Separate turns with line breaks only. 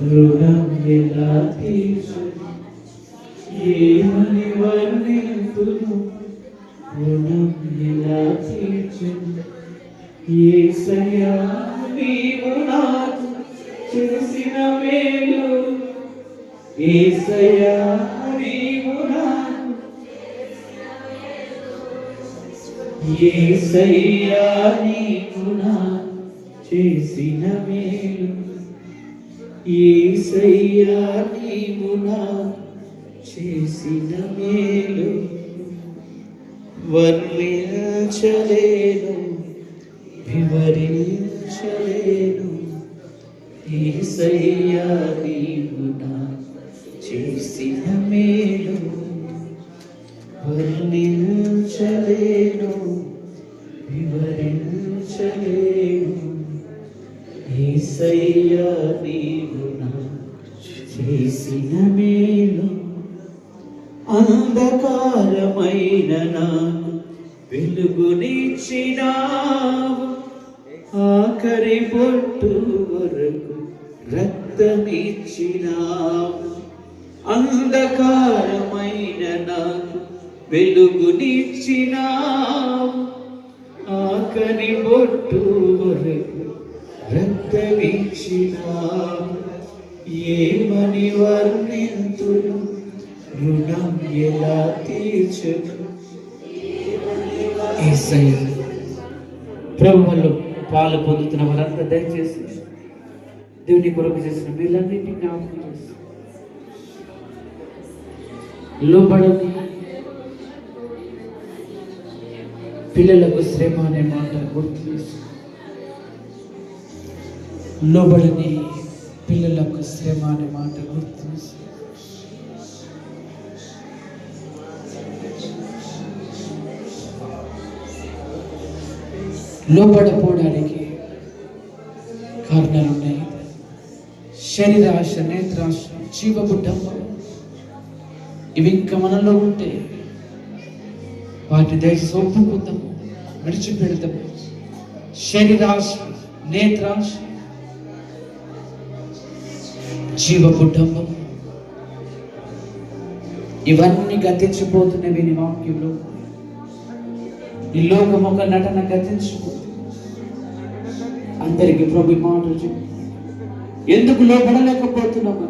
రుణం ఎలా తీర్చు ఏమని వర్ణింతును రుణం ఎలా తీర్చు యేసయ్యా నీవు నాకు చేసిన మేలు యేసయ్యా నీవు నాకు యేసయ్యా నీవు నాకు చేసిన మేలు యేసయ్యా నీవు నాకు చేసిన మేలు వర్ణించలేను వివరించలేను యేసయ్యా నీవు నాకు చేసిన మేలు వర్ణించలేను వివరించలేను యేసయ్యా నీవు నాకు చేసిన మేలు అంధకారమైన నాకు వెలుగునిచ్చినావు ఆఖరి పొట్టు వరకు రక్తమిచ్చినావు అంధకారమైన నాకు వెలుగునిచ్చినావు ఆఖరి పొట్టు వరకు రక్తమిచ్చినావు ఏమని వర్ణింతును రుణం ఎలా తీర్చను యేసయ్యా ప్రభువులో పాలు పొందుతున్న వారంతా దయచేసి దేవుని కొరకు చేసిన వీళ్ళన్నింటినీ జ్ఞాపకం చేసి లోబడని పిల్లలకు శ్రమ అనే మాట గుర్తు చేసి లోబడని పిల్లలకు శ్రమ అనే మాట గుర్తు చేసి లోబడపోవడానికి కారణాలు ఉన్నాయి. శరీరాశ, నేత్రాశ, జీవబుడ్డం ఇవి ఇంకా మనలో ఉంటే వాటిని దయచేసి ఒప్పుకుందాము, విడిచిపెడతాము. శరీరాశ, నేత్రాశ, జీవబుడ్డంబం ఇవన్నీ గతించిపోతున్నవి నీ వాక్యంలో. ఈ లోకం ఒక నటన గతించిపోతుంది. అందరికీ ప్రభు మాటలు చెప్పి ఎందుకు లోపడలేకపోతున్నాము?